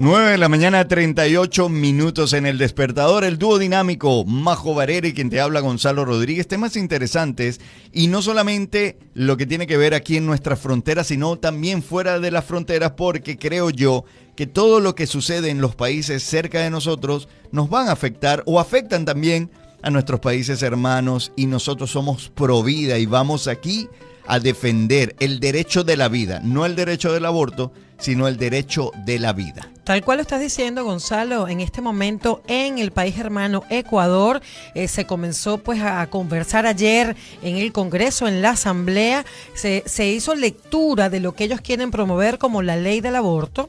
9 de la mañana, 38 minutos en El Despertador. El dúo dinámico Majo Barrera y quien te habla, Gonzalo Rodríguez. Temas interesantes y no solamente lo que tiene que ver aquí en nuestras fronteras, sino también fuera de las fronteras, porque creo yo que todo lo que sucede en los países cerca de nosotros nos van a afectar o afectan también a nuestros países hermanos, y nosotros somos pro vida y vamos aquí a defender el derecho de la vida, no el derecho del aborto, sino el derecho de la vida. Tal cual lo estás diciendo, Gonzalo, en este momento en el país hermano Ecuador se comenzó pues a conversar ayer en el Congreso, en la Asamblea, se hizo lectura de lo que ellos quieren promover como la ley del aborto,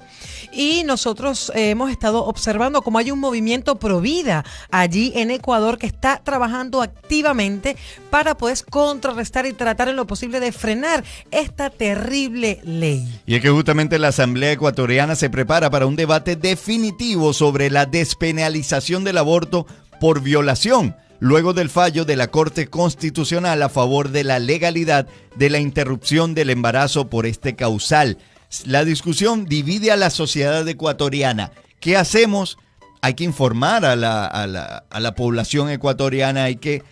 y nosotros hemos estado observando cómo hay un movimiento pro vida allí en Ecuador que está trabajando activamente para pues contrarrestar y tratar en lo posible de frenar esta terrible ley. Y es que justamente la Asamblea Ecuatoriana se prepara para un debate definitivo sobre la despenalización del aborto por violación, luego del fallo de la Corte Constitucional a favor de la legalidad de la interrupción del embarazo por este causal. La discusión divide a la sociedad ecuatoriana. ¿Qué hacemos? Hay que informar a la población ecuatoriana, hay que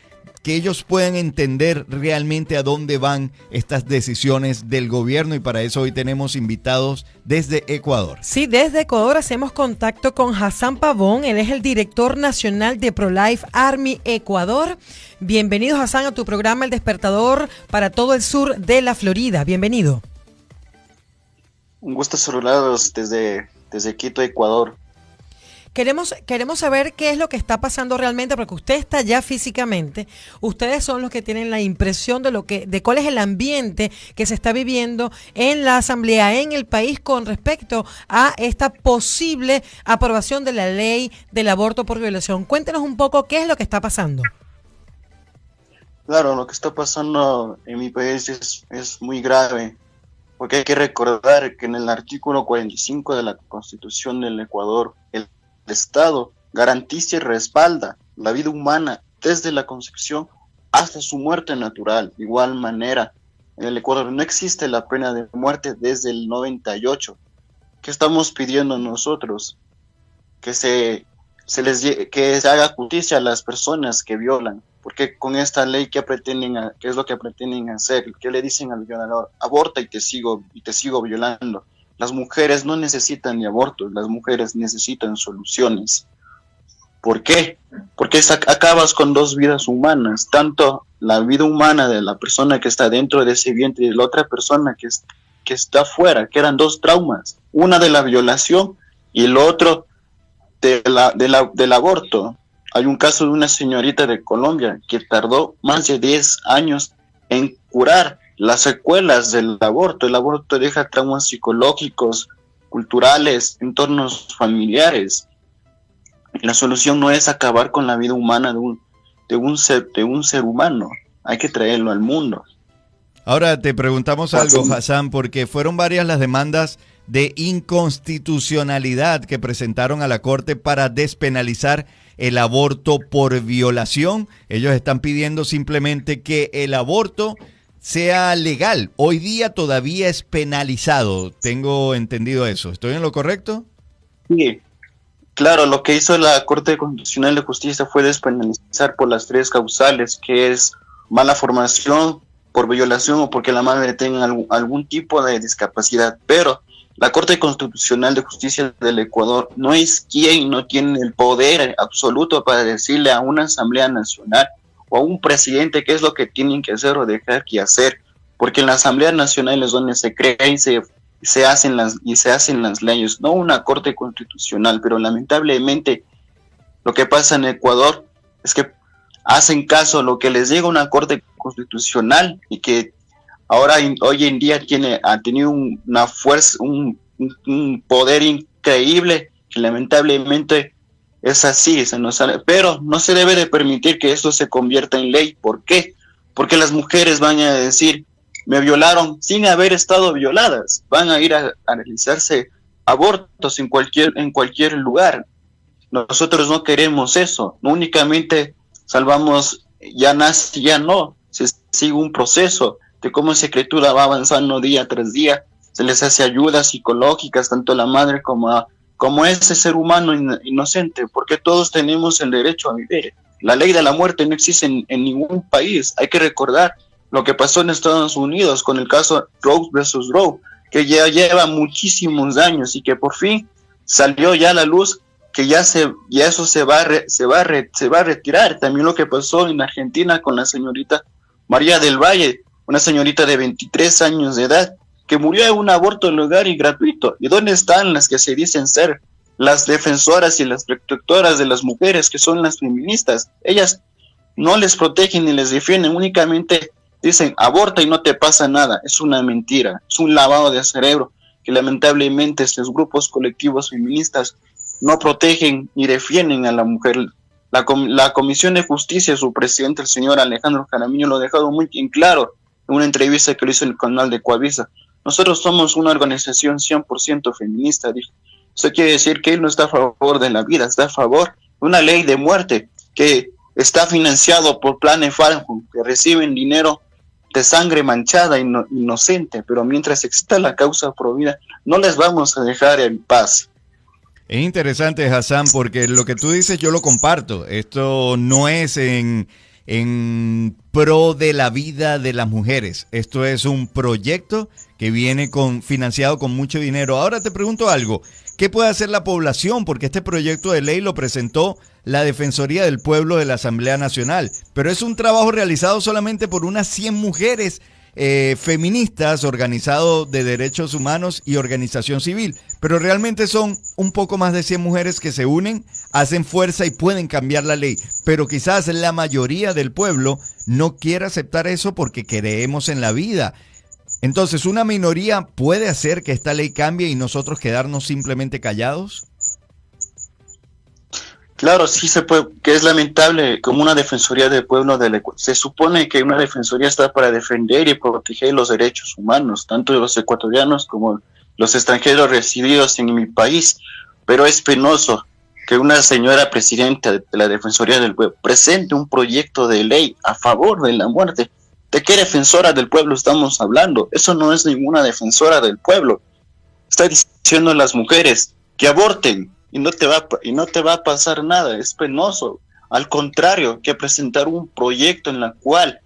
ellos puedan entender realmente a dónde van estas decisiones del gobierno, y para eso hoy tenemos invitados desde Ecuador. Sí, desde Ecuador hacemos contacto con Hassan Pavón, él es el director nacional de Pro-Life Army Ecuador. Bienvenido, Hassan, a tu programa El Despertador para todo el sur de la Florida. Bienvenido. Un gusto saludarlos desde Quito, Ecuador. Queremos saber qué es lo que está pasando realmente, porque usted está allá físicamente. Ustedes son los que tienen la impresión de cuál es el ambiente que se está viviendo en la Asamblea, en el país, con respecto a esta posible aprobación de la ley del aborto por violación. Cuéntenos un poco qué es lo que está pasando. Claro, lo que está pasando en mi país es muy grave, porque hay que recordar que en el artículo 45 de la Constitución del Ecuador, el Estado garantiza y respalda la vida humana desde la concepción hasta su muerte natural. De igual manera, en el Ecuador no existe la pena de muerte desde el 98. ¿Qué estamos pidiendo nosotros? Que se haga justicia a las personas que violan, porque con esta ley ¿qué es lo que pretenden hacer? ¿Qué le dicen al violador? Aborta y te sigo violando. Las mujeres no necesitan de abortos, las mujeres necesitan soluciones. ¿Por qué? Porque acabas con dos vidas humanas, tanto la vida humana de la persona que está dentro de ese vientre y de la otra persona que está afuera, que eran dos traumas, una de la violación y el otro del aborto. Hay un caso de una señorita de Colombia que tardó más de 10 años en curar las secuelas del aborto. El aborto deja traumas psicológicos, culturales, entornos familiares. La solución no es acabar con la vida humana de un ser humano. Hay que traerlo al mundo. Ahora te preguntamos algo, Hassan, porque fueron varias las demandas de inconstitucionalidad que presentaron a la Corte para despenalizar el aborto por violación. Ellos están pidiendo simplemente que el aborto sea legal. Hoy día todavía es penalizado. Tengo entendido eso. ¿Estoy en lo correcto? Sí, claro. Lo que hizo la Corte Constitucional de Justicia fue despenalizar por las tres causales, que es mala formación, por violación o porque la madre tenga algún tipo de discapacidad. Pero la Corte Constitucional de Justicia del Ecuador no tiene el poder absoluto para decirle a una Asamblea Nacional o a un presidente qué es lo que tienen que hacer o dejar que hacer, porque en la Asamblea Nacional es donde se crea y se hacen las leyes, no una Corte Constitucional. Pero lamentablemente lo que pasa en Ecuador es que hacen caso a lo que les llega una Corte Constitucional, y que hoy en día ha tenido una fuerza, un poder increíble, que lamentablemente es así, pero no se debe de permitir que esto se convierta en ley. ¿Por qué? Porque las mujeres van a decir, me violaron sin haber estado violadas, van a ir a realizarse abortos en cualquier lugar. Nosotros no queremos eso, no únicamente salvamos, ya nace, ya no, se sigue un proceso de cómo esa criatura va avanzando día tras día, se les hace ayudas psicológicas tanto a la madre como a como ese ser humano inocente, porque todos tenemos el derecho a vivir. La ley de la muerte no existe en ningún país. Hay que recordar lo que pasó en Estados Unidos con el caso Roe versus Roe, que ya lleva muchísimos años y que por fin salió ya a la luz, que ya eso se va a retirar. También lo que pasó en Argentina con la señorita María del Valle, una señorita de 23 años de edad, que murió de un aborto legal y gratuito. ¿Y dónde están las que se dicen ser las defensoras y las protectoras de las mujeres, que son las feministas? Ellas no les protegen ni les defienden, únicamente dicen aborta y no te pasa nada. Es una mentira, es un lavado de cerebro que lamentablemente estos grupos colectivos feministas no protegen ni defienden a la mujer. La Comisión de Justicia, su presidente, el señor Alejandro Jaramillo, lo ha dejado muy en claro en una entrevista que le hizo en el canal de Coavisa. Nosotros somos una organización 100% feminista, dijo. Eso quiere decir que él no está a favor de la vida, está a favor de una ley de muerte que está financiado por planes Falcon, que reciben dinero de sangre manchada e inocente, pero mientras exista la causa provida, no les vamos a dejar en paz. Es interesante, Hassan, porque lo que tú dices yo lo comparto. Esto no es en pro de la vida de las mujeres. Esto es un proyecto que viene financiado con mucho dinero. Ahora te pregunto algo. ¿Qué puede hacer la población? Porque este proyecto de ley lo presentó la Defensoría del Pueblo de la Asamblea Nacional. Pero es un trabajo realizado solamente por unas 100 mujeres feministas, organizado de derechos humanos y organización civil, pero realmente son un poco más de 100 mujeres que se unen, hacen fuerza y pueden cambiar la ley, pero quizás la mayoría del pueblo no quiere aceptar eso porque creemos en la vida. Entonces, ¿una minoría puede hacer que esta ley cambie y nosotros quedarnos simplemente callados? Claro, sí se puede, que es lamentable como una defensoría del pueblo del Ecuador. Se supone que una defensoría está para defender y proteger los derechos humanos, tanto de los ecuatorianos como los extranjeros resididos en mi país, pero es penoso que una señora presidenta de la Defensoría del Pueblo presente un proyecto de ley a favor de la muerte. ¿De qué defensora del pueblo estamos hablando? Eso no es ninguna defensora del pueblo. Está diciendo a las mujeres que aborten y no te va a pasar nada. Es penoso. Al contrario, que presentar un proyecto en el cual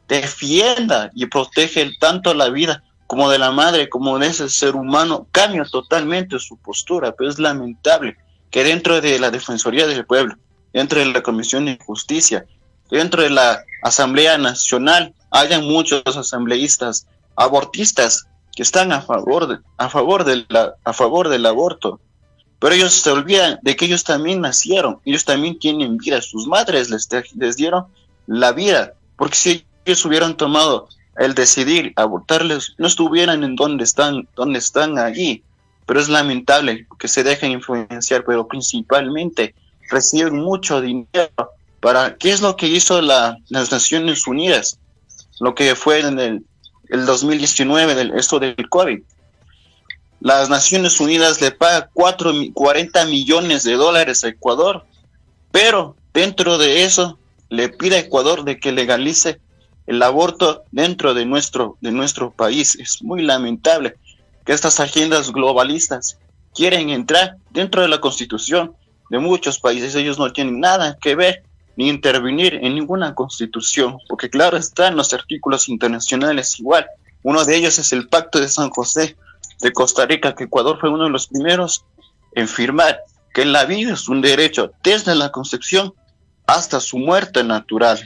defienda y protege tanto la vida como de la madre, como de ese ser humano, cambia totalmente su postura. Pero es lamentable que dentro de la Defensoría del Pueblo, dentro de la Comisión de Justicia, dentro de la Asamblea Nacional, hayan muchos asambleístas abortistas que están a favor del aborto. Pero ellos se olvidan de que ellos también nacieron, ellos también tienen vida, sus madres les dieron la vida, porque si ellos hubieran tomado el decidir abortarles, no estuvieran en donde están allí. Pero es lamentable que se dejen influenciar, pero principalmente reciben mucho dinero. ¿Qué es lo que hizo las Naciones Unidas? Lo que fue en el 2019, esto del COVID. Las Naciones Unidas le pagan 40 millones de dólares a Ecuador, pero dentro de eso le pide a Ecuador de que legalice el aborto dentro de nuestro país. Es muy lamentable que estas agendas globalistas quieren entrar dentro de la Constitución de muchos países. Ellos no tienen nada que ver ni intervenir en ninguna Constitución, porque claro están los artículos internacionales igual. Uno de ellos es el Pacto de San José de Costa Rica, que Ecuador fue uno de los primeros en firmar, que la vida es un derecho desde la concepción hasta su muerte natural.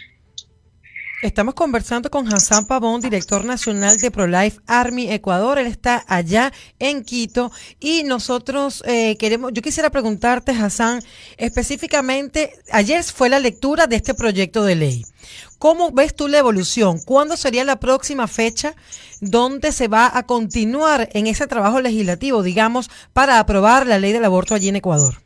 Estamos conversando con Hassan Pavón, director nacional de Pro-Life Army Ecuador. Él está allá en Quito y nosotros yo quisiera preguntarte, Hassan, específicamente, ayer fue la lectura de este proyecto de ley. ¿Cómo ves tú la evolución? ¿Cuándo sería la próxima fecha donde se va a continuar en ese trabajo legislativo, digamos, para aprobar la ley del aborto allí en Ecuador?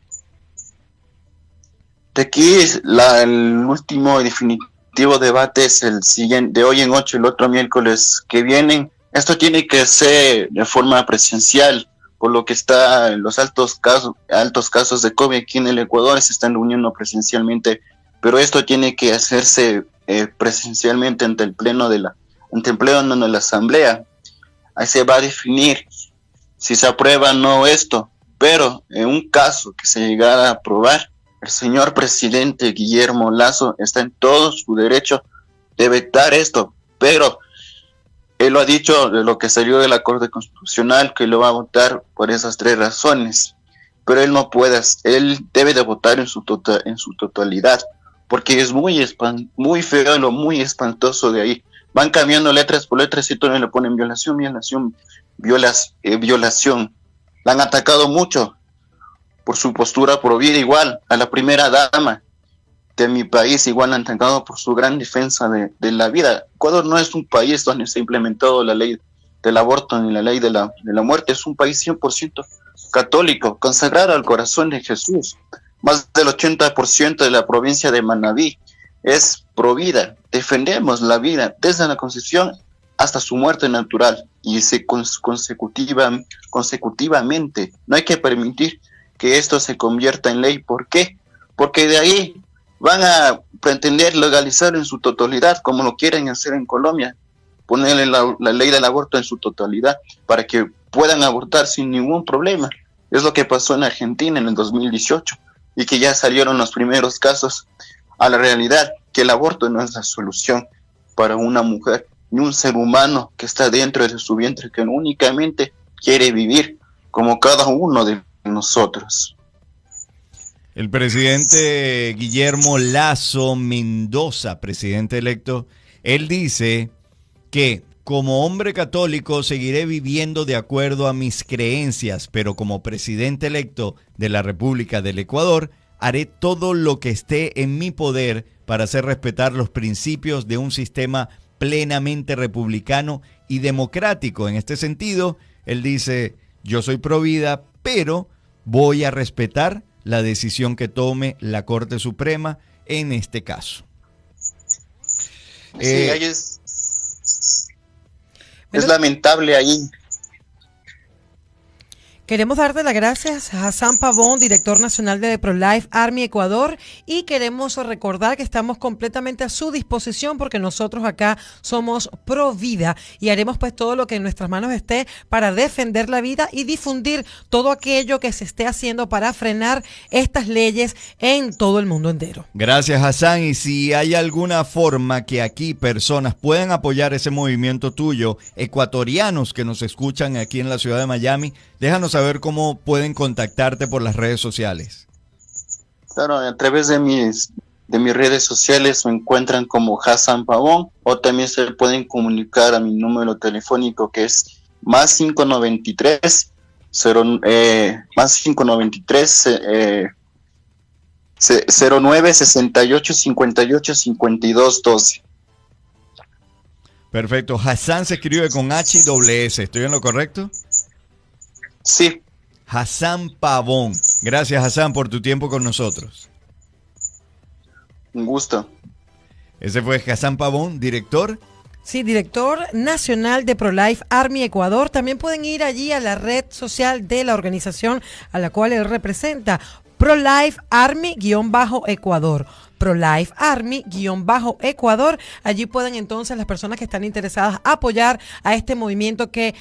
De aquí el último y definitivo debate es el siguiente, de hoy en 8, el otro miércoles que vienen. Esto tiene que ser de forma presencial, por lo que está en los altos casos de COVID aquí en el Ecuador, se están reuniendo presencialmente, pero esto tiene que hacerse presencialmente ante el pleno de la Asamblea. Ahí se va a definir si se aprueba o no esto, pero en un caso que se llegara a aprobar, el señor presidente Guillermo Lasso está en todo su derecho de vetar esto, pero él lo ha dicho de lo que salió de la Corte Constitucional, que lo va a votar por esas 3 razones, pero él no puede, él debe de votar en su totalidad, porque es muy feo, lo muy espantoso de ahí. Van cambiando letras por letras y todavía le ponen violación. La han atacado mucho por su postura pro vida, igual a la primera dama de mi país, igual la han atacado por su gran defensa de la vida. Ecuador no es un país donde se ha implementado la ley del aborto ni la ley de la muerte, es un país 100% católico, consagrado al corazón de Jesús. Más del 80% de la provincia de Manabí es pro vida. Defendemos la vida desde la concepción hasta su muerte natural y consecutivamente. No hay que permitir que esto se convierta en ley. ¿Por qué? Porque de ahí van a pretender legalizar en su totalidad, como lo quieren hacer en Colombia, ponerle la ley del aborto en su totalidad para que puedan abortar sin ningún problema. Es lo que pasó en Argentina en el 2018 y que ya salieron los primeros casos a la realidad, que el aborto no es la solución para una mujer ni un ser humano que está dentro de su vientre, que únicamente quiere vivir como cada uno de nosotros. El presidente Guillermo Lasso Mendoza, presidente electo, él dice que como hombre católico seguiré viviendo de acuerdo a mis creencias, pero como presidente electo de la República del Ecuador, haré todo lo que esté en mi poder para hacer respetar los principios de un sistema plenamente republicano y democrático. En este sentido, él dice, yo soy pro vida, pero voy a respetar la decisión que tome la Corte Suprema en este caso. Sí, ahí es lamentable ahí. Queremos darte las gracias a Hassan Pavón, director nacional de Pro-Life Army Ecuador, y queremos recordar que estamos completamente a su disposición porque nosotros acá somos pro vida y haremos pues todo lo que en nuestras manos esté para defender la vida y difundir todo aquello que se esté haciendo para frenar estas leyes en todo el mundo entero. Gracias, Hassan, y si hay alguna forma que aquí personas puedan apoyar ese movimiento tuyo, ecuatorianos que nos escuchan aquí en la ciudad de Miami, déjanos saber cómo pueden contactarte por las redes sociales. Claro, a través de mis redes sociales me encuentran como Hassan Pavón, o también se pueden comunicar a mi número telefónico que es más 593 09 68 58 52 12. Perfecto. Hassan se escribe con H y doble S. ¿Estoy en lo correcto? Sí. Hassan Pavón. Gracias, Hassan, por tu tiempo con nosotros. Un gusto. Ese fue Hassan Pavón, director. Sí, director nacional de Pro-Life Army Ecuador. También pueden ir allí a la red social de la organización a la cual él representa, Pro-Life Army-Ecuador. Pro-Life Army-Ecuador. Allí pueden entonces las personas que están interesadas apoyar a este movimiento que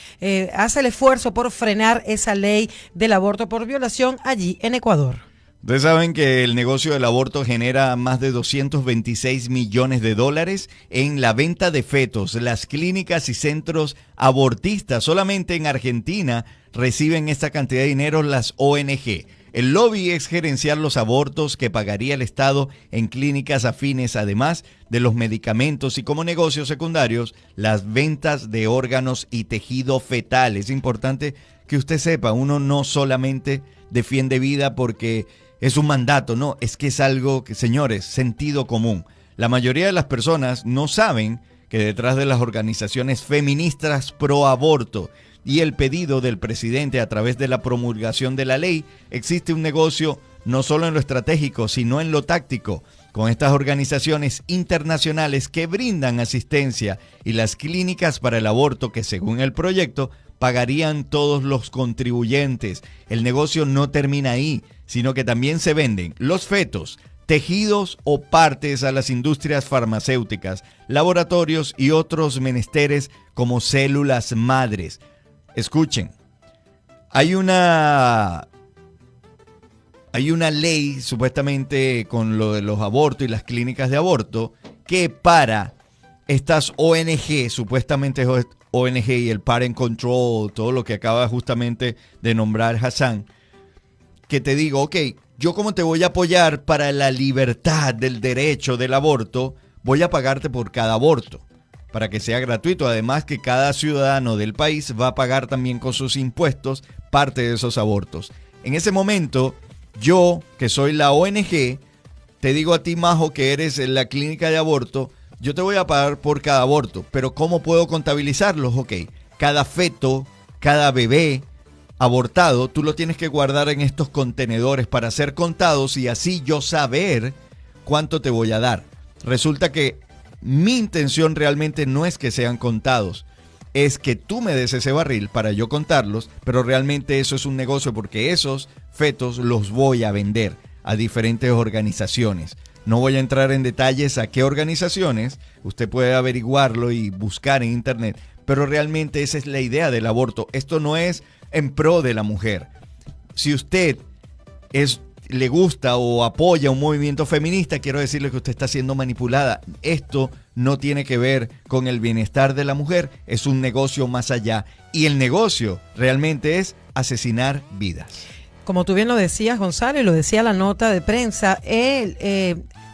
hace el esfuerzo por frenar esa ley del aborto por violación allí en Ecuador. Ustedes saben que el negocio del aborto genera más de 226 millones de dólares en la venta de fetos. Las clínicas y centros abortistas solamente en Argentina reciben esta cantidad de dinero las ONG. El lobby es gerenciar los abortos que pagaría el Estado en clínicas afines, además de los medicamentos y como negocios secundarios, las ventas de órganos y tejido fetal. Es importante que usted sepa, uno no solamente defiende vida porque es un mandato, no, es que es algo que, señores, sentido común. La mayoría de las personas no saben que detrás de las organizaciones feministas pro aborto y el pedido del presidente a través de la promulgación de la ley, existe un negocio no solo en lo estratégico, sino en lo táctico, con estas organizaciones internacionales que brindan asistencia y las clínicas para el aborto que, según el proyecto, pagarían todos los contribuyentes. El negocio no termina ahí, sino que también se venden los fetos, tejidos o partes a las industrias farmacéuticas, laboratorios y otros menesteres como células madres. Escuchen, hay una hay una ley supuestamente con lo de los abortos y las clínicas de aborto que para estas ONG, supuestamente ONG y el Parent Control, todo lo que acaba justamente de nombrar Hassan, que te digo, ok, yo como te voy a apoyar para la libertad del derecho del aborto, voy a pagarte por cada aborto, para que sea gratuito. Además que cada ciudadano del país va a pagar también con sus impuestos parte de esos abortos. En ese momento, yo, que soy la ONG, te digo a ti, Majo, que eres en la clínica de aborto, yo te voy a pagar por cada aborto, pero ¿cómo puedo contabilizarlos? Ok, cada feto, cada bebé abortado, tú lo tienes que guardar en estos contenedores para ser contados y así yo saber cuánto te voy a dar. Resulta que mi intención realmente no es que sean contados, es que tú me des ese barril para yo contarlos, pero realmente eso es un negocio porque esos fetos los voy a vender a diferentes organizaciones. No voy a entrar en detalles a qué organizaciones, usted puede averiguarlo y buscar en internet, pero realmente esa es la idea del aborto. Esto no es en pro de la mujer. Si usted le gusta o apoya un movimiento feminista, quiero decirle que usted está siendo manipulada. Esto no tiene que ver con el bienestar de la mujer, es un negocio más allá. Y el negocio realmente es asesinar vidas. Como tú bien lo decías, Gonzalo, y lo decía la nota de prensa,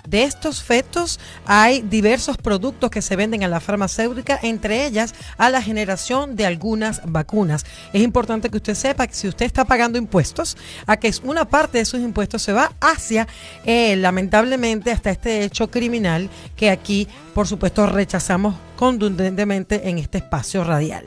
de estos fetos hay diversos productos que se venden a la farmacéutica, entre ellas a la generación de algunas vacunas. Es importante que usted sepa que si usted está pagando impuestos, a que una parte de sus impuestos se va hacia, lamentablemente, hasta este hecho criminal que aquí, por supuesto, rechazamos contundentemente en este espacio radial.